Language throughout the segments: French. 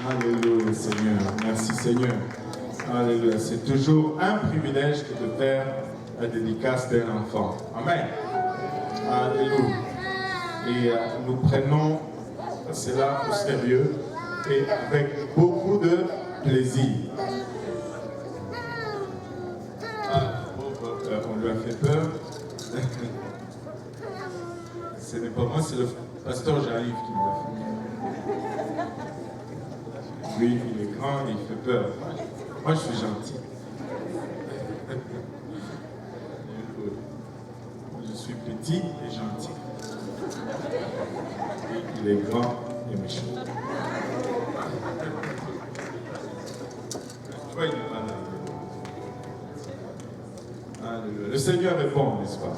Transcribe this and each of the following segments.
Alléluia, Seigneur. Merci, Seigneur. Alléluia. C'est toujours un privilège que de faire la dédicace d'un enfant. Amen. Alléluia. Et nous prenons cela au sérieux et avec beaucoup de plaisir. On lui a fait peur. Ce n'est pas moi, c'est le pasteur Jean-Yves qui me l'a fait. Lui, il est grand, il fait peur. Moi, je suis gentil. Je suis petit et gentil. Il est grand et méchant. Tu vois, il n'est pas là. Alléluia. Le Seigneur répond, n'est-ce pas?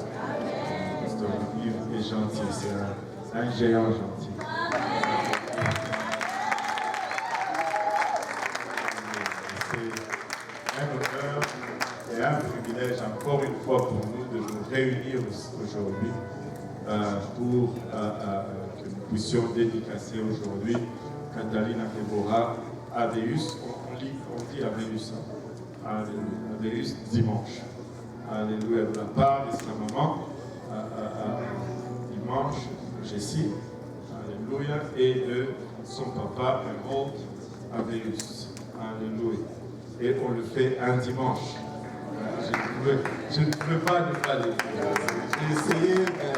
Pasteur Yves est gentil, c'est un géant gentil. C'est un honneur et un privilège encore une fois pour nous de nous réunir aujourd'hui pour que nous puissions dédicacer aujourd'hui Catalina Deborah Adeus. On dit Adeus, Adeus dimanche. Alléluia, de la part de sa maman, dimanche, Jessie, alléluia, et de son papa, Harold Adeus. Alléluia. Et on le fait un dimanche. Je ne peux pas ne pas le faire. J'ai essayé, mais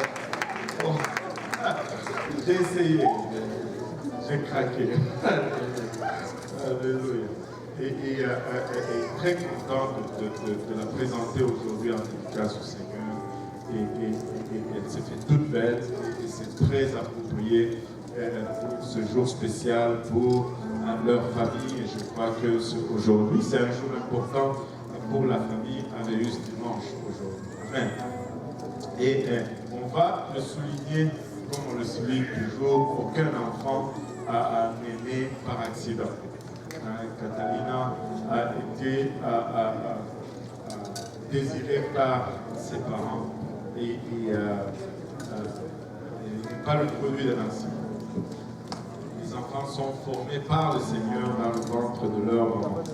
bon, j'ai essayé, j'ai craqué. Alléluia. Et très content de la présenter aujourd'hui en dédicace au Seigneur. Et elle s'est fait toute belle et c'est très approprié pour ce jour spécial pour leur famille. Et je crois que aujourd'hui, c'est un jour important pour la famille Adeus dimanche aujourd'hui. Amen. Et on va le souligner, comme on le souligne toujours, aucun enfant a né par accident. Catalina a été désirée par ses parents et n'est pas le produit d'un accident. Les enfants sont formés par le Seigneur dans le ventre de leur maman.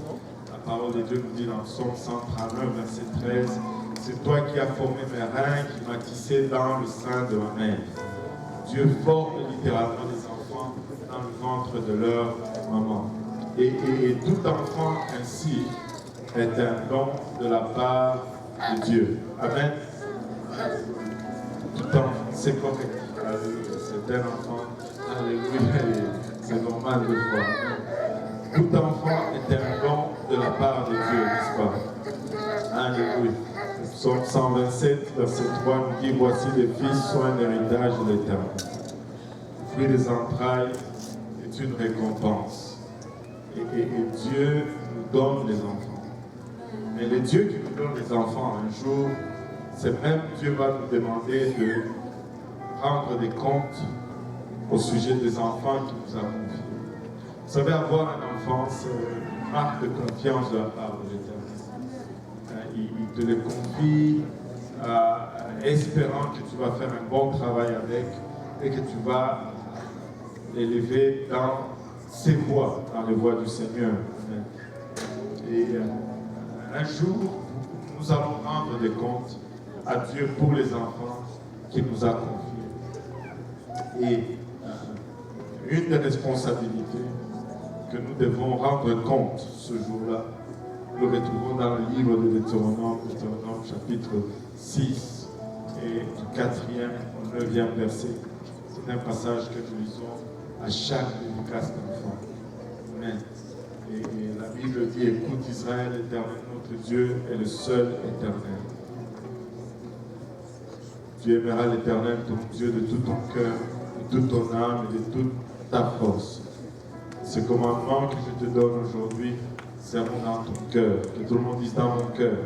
La parole de Dieu nous dit dans Psaume 139, verset 13, « C'est toi qui as formé mes reins, qui m'as tissé dans le sein de ma mère. » Dieu forme littéralement les enfants dans le ventre de leur maman. Et tout enfant ainsi est un don de la part de Dieu. Amen. Tout enfant, c'est correct. C'est un enfant. Alléluia. C'est normal de voir. Tout enfant est un don de la part de Dieu, n'est-ce pas? Alléluia. Psaume 127, verset 3 nous dit, voici les fils sont un héritage de l'Éternel. Le fruit des entrailles est une récompense. Et Dieu nous donne les enfants. Mais le Dieu qui nous donne les enfants, un jour, c'est même Dieu va nous demander de rendre des comptes au sujet des enfants qu'il nous a confiés. Vous savez, avoir un enfant, c'est une marque de confiance de la part de l'Éternel. Il te les confie, espérant que tu vas faire un bon travail avec et que tu vas l'élever dans ses voies, dans les voies du Seigneur. Et un jour, nous allons rendre des comptes à Dieu pour les enfants qu'il nous a confiés. Et une des responsabilités que nous devons rendre compte ce jour-là, nous le retrouvons dans le livre de Deutéronome, chapitre 6, et du 4e au 9e verset. C'est un passage que nous lisons à chaque dédicace d'enfant. Amen. Et la Bible dit, écoute Israël, l'Éternel, notre Dieu est le seul éternel. Tu aimeras l'Éternel, ton Dieu, de tout ton cœur, de toute ton âme et de toute ta force. Ce commandement que je te donne aujourd'hui, seront dans ton cœur. Que tout le monde dise dans mon cœur.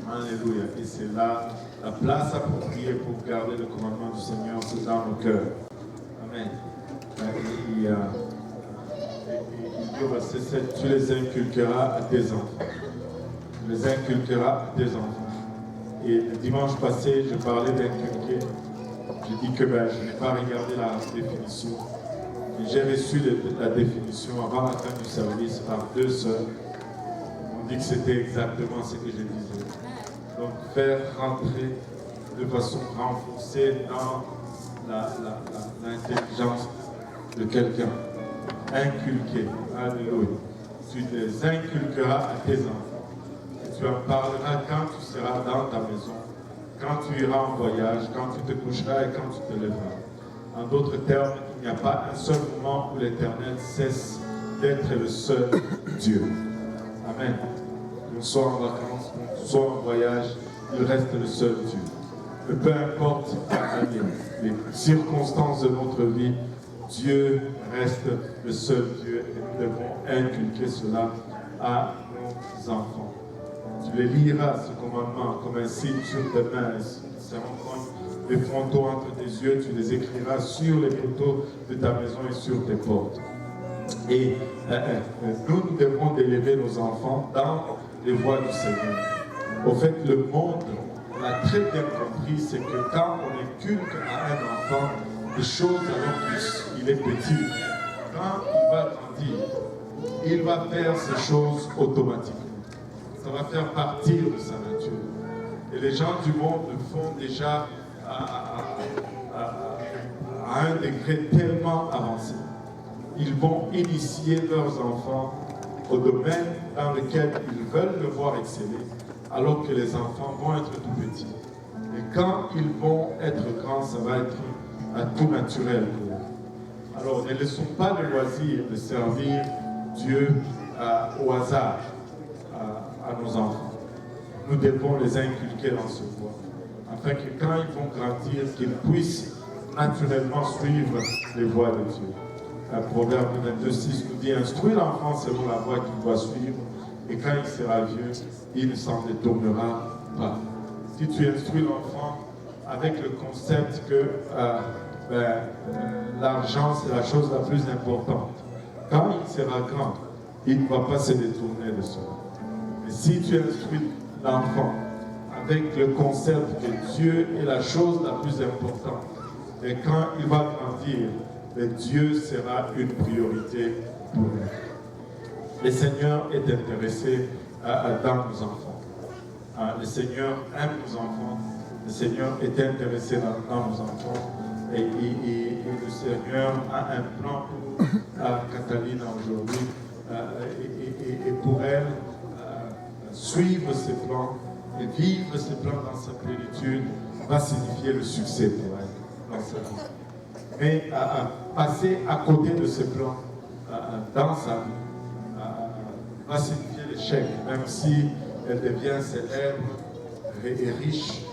Alléluia. Et c'est là la place appropriée pour garder le commandement du Seigneur, c'est dans nos cœurs. Amen. Il dit au verset 7, tu les inculqueras à tes enfants. Tu les inculqueras à tes enfants. Et le dimanche passé, je parlais d'inculquer. Je dis que je n'ai pas regardé la définition. J'ai reçu la définition avant la fin du service par 2 sœurs. On dit que c'était exactement ce que je disais. Donc faire rentrer de façon renforcée dans l'intelligence de quelqu'un. Inculquer. Alléluia. Tu les inculqueras à tes enfants. Et tu en parleras quand tu seras dans ta maison, quand tu iras en voyage, quand tu te coucheras et quand tu te lèveras. En d'autres termes, il n'y a pas un seul moment où l'Éternel cesse d'être le seul Dieu. Amen. Qu'on soit en vacances, qu'on soit en voyage, il reste le seul Dieu. Et peu importe les circonstances de notre vie, Dieu reste le seul Dieu et nous devons inculquer cela à nos enfants. Tu les liras, ce commandement, comme un signe sur tes mains. Ils seront comme des frontaux entre tes yeux. Tu les écriras sur les poteaux de ta maison et sur tes portes. Et nous devons élever nos enfants dans les voies du Seigneur. Au fait, le monde l'a très bien compris, c'est que quand on inculque à un enfant des choses alors qu'il est petit, quand il va grandir, il va faire ces choses automatiquement. Ça va faire partir de sa nature. Et les gens du monde le font déjà à un degré tellement avancé. Ils vont initier leurs enfants au domaine dans lequel ils veulent le voir exceller, alors que les enfants vont être tout petits. Et quand ils vont être grands, ça va être à tout naturel pour eux. Alors ne laissons pas le loisir de servir Dieu au hasard à nos enfants. Nous devons les inculquer dans ce voie, afin que quand ils vont grandir, qu'ils puissent naturellement suivre les voies de Dieu. Proverbe 22:6 nous dit: instruis l'enfant selon la voie qu'il doit suivre, et quand il sera vieux, il ne s'en détournera pas. Si tu instruis l'enfant avec le concept que l'argent c'est la chose la plus importante, quand il sera grand, il ne va pas se détourner de cela. Mais si tu instruis l'enfant avec le concept que Dieu est la chose la plus importante, et quand il va grandir, Dieu sera une priorité pour lui. Le Seigneur est intéressé dans nos enfants. Le Seigneur aime nos enfants. Le Seigneur est intéressé dans nos enfants. Et le Seigneur a un plan pour Catalina aujourd'hui. Et pour elle, suivre ses plans et vivre ses plans dans sa plénitude va signifier le succès pour elle dans sa vie. Mais passer à côté de ses plans dans sa vie va signifier l'échec, même si elle devient célèbre et riche.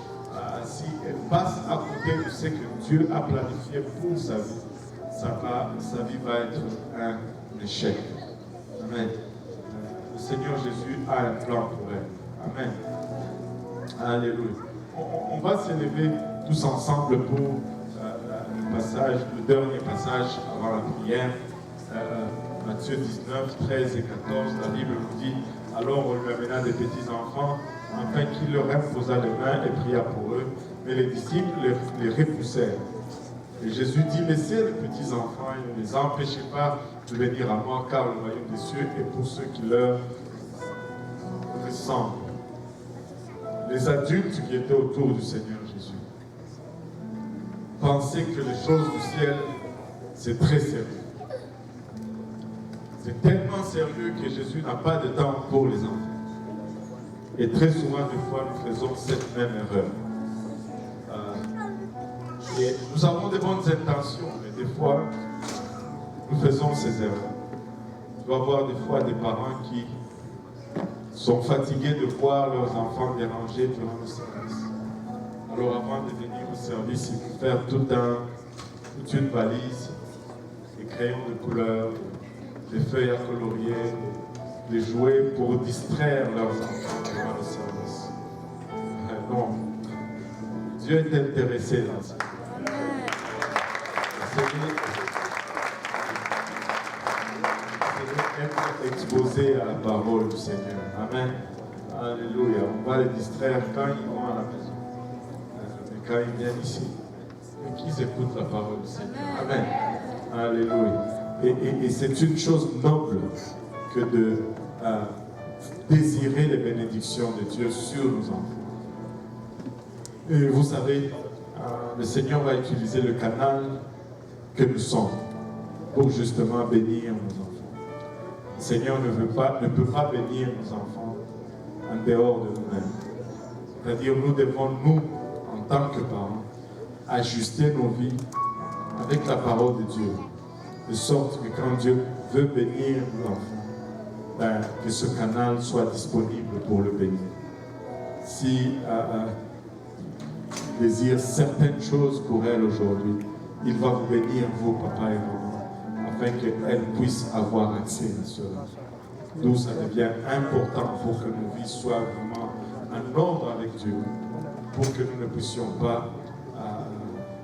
Si elle passe à côté de ce que Dieu a planifié pour sa vie, sa vie va être un échec. Amen. Le Seigneur Jésus a un plan pour elle. Amen. Alléluia. On va s'élever tous ensemble pour le dernier passage avant la prière. Matthieu 19, 13 et 14, la Bible nous dit: alors on lui amena des petits enfants, afin qu'il leur imposa les mains et pria pour eux. Mais les disciples les repoussèrent. Et Jésus dit: laissez les petits enfants et ne les empêchez pas de venir à moi, car le royaume des cieux est pour ceux qui leur ressemblent. Les adultes qui étaient autour du Seigneur Jésus pensaient que les choses du ciel, c'est très sérieux. C'est tellement sérieux que Jésus n'a pas de temps pour les enfants. Et très souvent, des fois, nous faisons cette même erreur. Et nous avons de bonnes intentions, mais des fois, nous faisons ces erreurs. Tu vas voir des fois des parents qui sont fatigués de voir leurs enfants dérangés durant le service. Alors avant de venir au service, il faut faire toute une valise, des crayons de couleur, des feuilles à colorier, des jouets pour distraire leurs enfants durant le service. Non, Dieu est intéressé dans ça. Être exposé à la parole du Seigneur. Amen. Alléluia. On va les distraire quand ils vont à la maison. Mais quand ils viennent ici, qu'ils écoutent la parole du Seigneur. Amen. Alléluia. Et c'est une chose noble que de désirer les bénédictions de Dieu sur nos enfants. Et vous savez, le Seigneur va utiliser le canal que nous sommes pour justement bénir nos enfants. Le Seigneur ne peut pas bénir nos enfants en dehors de nous-mêmes. C'est-à-dire, nous devons, nous, en tant que parents, ajuster nos vies avec la parole de Dieu, de sorte que quand Dieu veut bénir l'enfant, que ce canal soit disponible pour le bénir. Si il désire certaines choses pour elle aujourd'hui, il va vous bénir, vous, papa et maman, afin qu'elle puisse avoir accès à cela. D'où ça devient important pour que nos vies soient vraiment en ordre avec Dieu, pour que nous ne puissions pas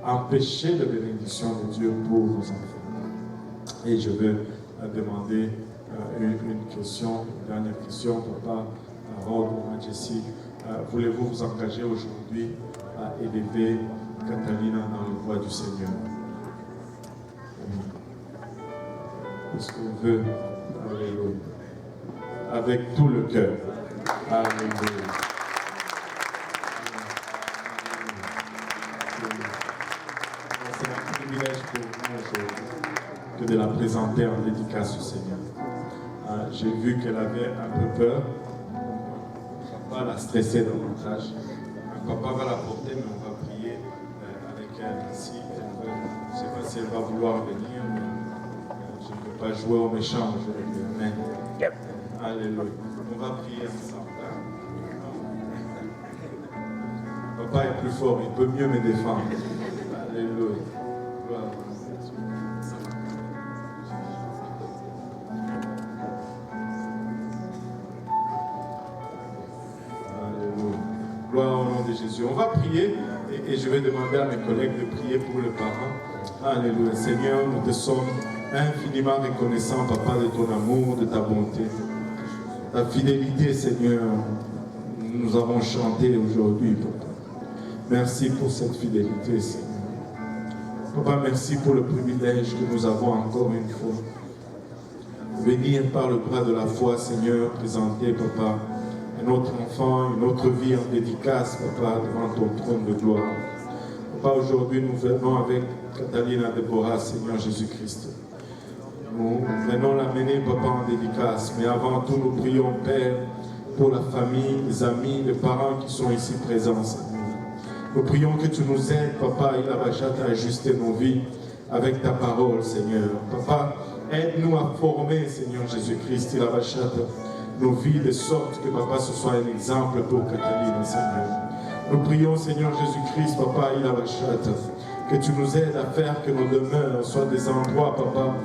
empêcher la bénédiction de Dieu pour nos enfants. Et je vais demander une question, une dernière question, papa, Rod ou Jessie. Voulez-vous vous engager aujourd'hui à élever Catalina dans le voie du Seigneur? Est-ce qu'on veut? Alléluia. Avec tout le cœur. Alléluia. C'est un privilège pour nous aujourd'hui que de la présenter en dédicace au Seigneur. J'ai vu qu'elle avait un peu peur. Papa l'a stressée davantage. Papa va la porter, mais on va prier avec elle ici. Je ne sais pas si elle va vouloir venir, mais je ne peux pas jouer au méchant. Je vais dire amen. Alléluia. On va prier ensemble. Papa est plus fort, il peut mieux me défendre. Alléluia. Gloire à Dieu. Alléluia. Gloire au nom de Jésus. On va prier et je vais demander à mes collègues de prier pour le parent. Alléluia. Seigneur, nous te sommes infiniment reconnaissants, papa, de ton amour, de ta bonté. Ta fidélité, Seigneur, nous avons chanté aujourd'hui, papa. Merci pour cette fidélité, Seigneur. Papa, merci pour le privilège que nous avons encore une fois. Venir par le bras de la foi, Seigneur, présenter, papa, un autre enfant, une autre vie en dédicace, papa, devant ton trône de gloire. Papa, aujourd'hui, nous venons avec Catalina Deborah, Seigneur Jésus-Christ. Nous venons l'amener, papa, en dédicace. Mais avant tout, nous prions, Père, pour la famille, les amis, les parents qui sont ici présents, Seigneur. Nous prions que tu nous aides, papa, il à ajuster nos vies avec ta parole, Seigneur. Papa, aide-nous à former, Seigneur Jésus-Christ, il nos vies de sorte que, papa, ce soit un exemple pour Catalina, Seigneur. Nous prions, Seigneur Jésus-Christ, papa, que tu nous aides à faire que nos demeures soient des endroits, papa,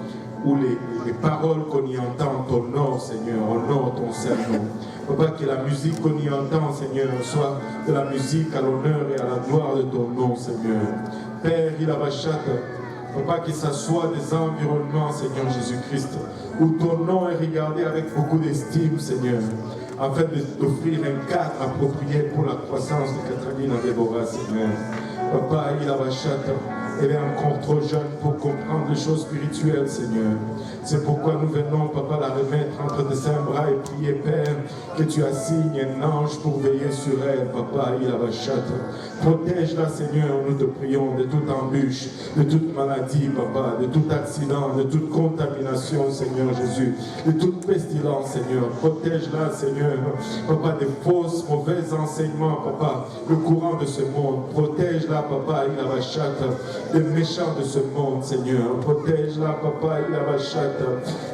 où les paroles qu'on y entend t'honorent, Seigneur, honorent ton Seigneur. Papa, que la musique qu'on y entend, Seigneur, soit de la musique à l'honneur et à la gloire de ton nom, Seigneur. Père, Papa, que ce soit des environnements, Seigneur Jésus-Christ, où ton nom est regardé avec beaucoup d'estime, Seigneur, afin d'offrir un cadre approprié pour la croissance de Catalina Deborah, Seigneur. Papa, elle est encore trop jeune pour comprendre les choses spirituelles, Seigneur. C'est pourquoi nous venons, papa, la remettre entre tes saints bras et prier, Père, que tu assignes un ange pour veiller sur elle, papa, protège-la, Seigneur, nous te prions, de toute embûche, de toute maladie, papa, de tout accident, de toute contamination, Seigneur Jésus, de toute pestilence, Seigneur. Protège-la, Seigneur, papa, des fausses, mauvais enseignements, papa, le courant de ce monde. Protège-la, papa, des méchants de ce monde, Seigneur. Protège-la, papa,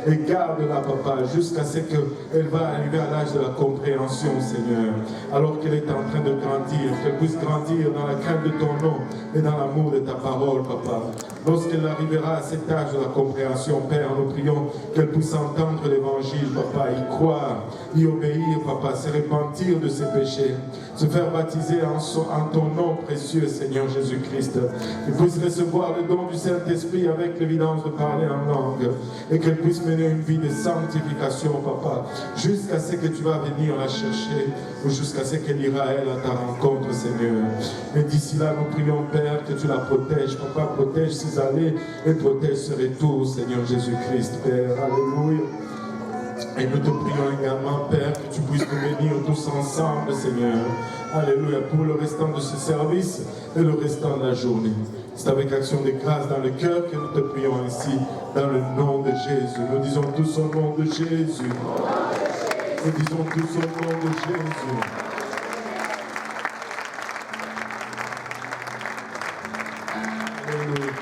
et garde-la, papa, jusqu'à ce qu'elle va arriver à l'âge de la compréhension, Seigneur. Alors qu'elle est en train de grandir, qu'elle puisse grandir dans la crainte de ton nom et dans l'amour de ta parole, papa. Lorsqu'elle arrivera à cet âge de la compréhension, Père, nous prions qu'elle puisse entendre l'évangile, papa, y croire, y obéir, papa, se repentir de ses péchés, se faire baptiser en ton nom précieux, Seigneur Jésus-Christ. Qu'il puisse recevoir le don du Saint-Esprit avec l'évidence de parler en langue et qu'elle puisse mener une vie de sanctification, papa, jusqu'à ce que tu vas venir la chercher ou jusqu'à ce qu'elle ira, elle, à ta rencontre, Seigneur. Et d'ici là, nous prions, Père, que tu la protèges. Papa, protège ses allées et protège ses retours, Seigneur Jésus-Christ, Père. Alléluia. Et nous te prions également, Père, que tu puisses nous bénir tous ensemble, Seigneur. Alléluia, pour le restant de ce service et le restant de la journée. C'est avec action de grâce dans le cœur que nous te prions ainsi, dans le nom de Jésus. Nous disons tous au nom de Jésus. Nous disons tous au nom de Jésus. Alléluia.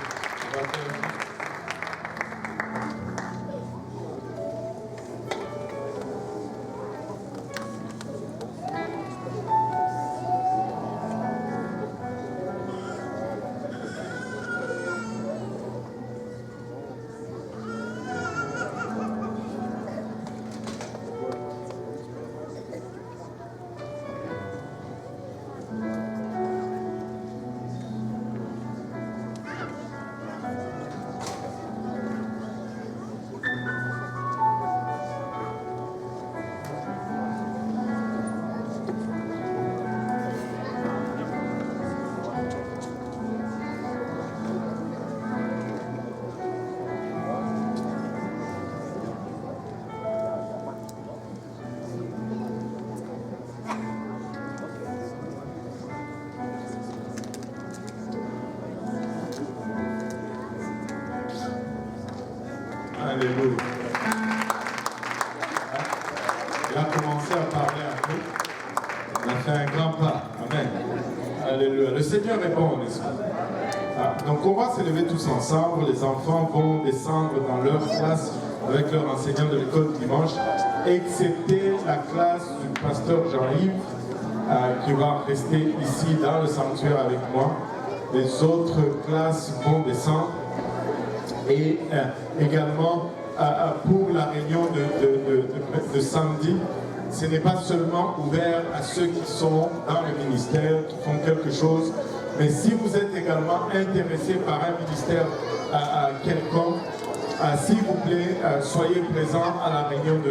Alléluia. Il a commencé à parler un peu. Il a fait un grand pas. Amen. Alléluia. Le Seigneur est bon, n'est-ce pas? Donc on va se lever tous ensemble. Les enfants vont descendre dans leur classe avec leur enseignant de l'école dimanche, excepté la classe du pasteur Jean-Yves qui va rester ici dans le sanctuaire avec moi. Les autres classes vont descendre. Et également pour la réunion de samedi, ce n'est pas seulement ouvert à ceux qui sont dans le ministère, qui font quelque chose, mais si vous êtes également intéressé par un ministère quelconque, s'il vous plaît, soyez présents à la réunion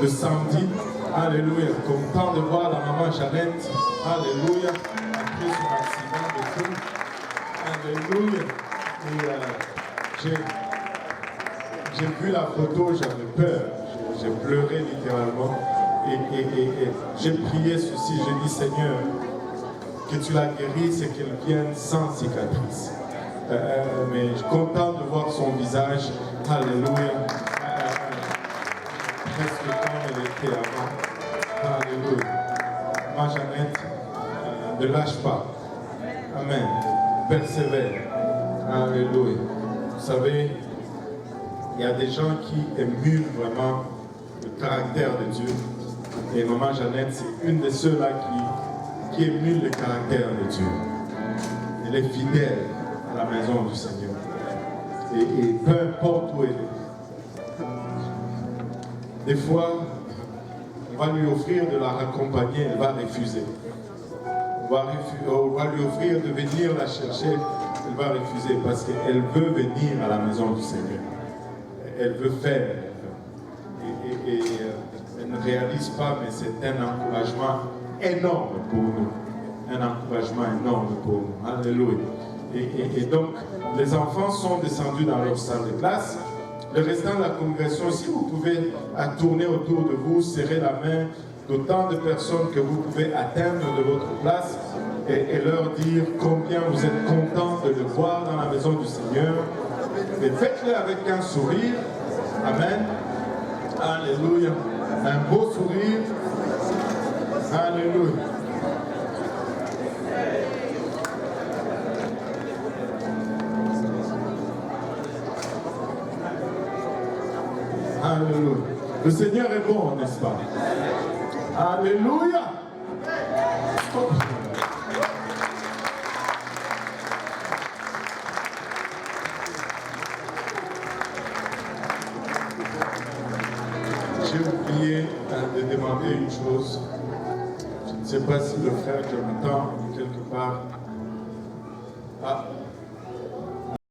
de samedi. Alléluia. Content de voir la maman Jeannette. Alléluia. Après son accident de feu. Alléluia. Et j'ai vu la photo, j'avais peur, j'ai pleuré littéralement et j'ai prié ceci, j'ai dit Seigneur, que tu la guérisses et qu'elle vienne sans cicatrice. Mais je suis content de voir son visage, alléluia, presque comme elle était avant, alléluia. Ma Jeannette, ne lâche pas, amen, persévère, alléluia. Vous savez, il y a des gens qui émulent vraiment le caractère de Dieu. Et maman Jeannette, c'est une de ceux-là qui émule le caractère de Dieu. Elle est fidèle à la maison du Seigneur. Et peu importe où elle est. Des fois, on va lui offrir de la raccompagner, elle va refuser. On va lui offrir de venir la chercher, elle va refuser parce qu'elle veut venir à la maison du Seigneur. Elle veut faire. Et elle ne réalise pas, mais c'est un encouragement énorme pour nous. Un encouragement énorme pour nous. Alléluia. Et donc, les enfants sont descendus dans leur salle de classe. Le restant de la congrégation, si vous pouvez tourner autour de vous, serrer la main d'autant de personnes que vous pouvez atteindre de votre place et leur dire combien vous êtes contents de le voir dans la maison du Seigneur. Et faites-le avec un sourire. Amen. Alléluia. Un beau sourire. Alléluia. Alléluia. Le Seigneur est bon, n'est-ce pas? Alléluia. J'ai oublié de demander une chose. Je ne sais pas si le frère Jonathan, quelque part,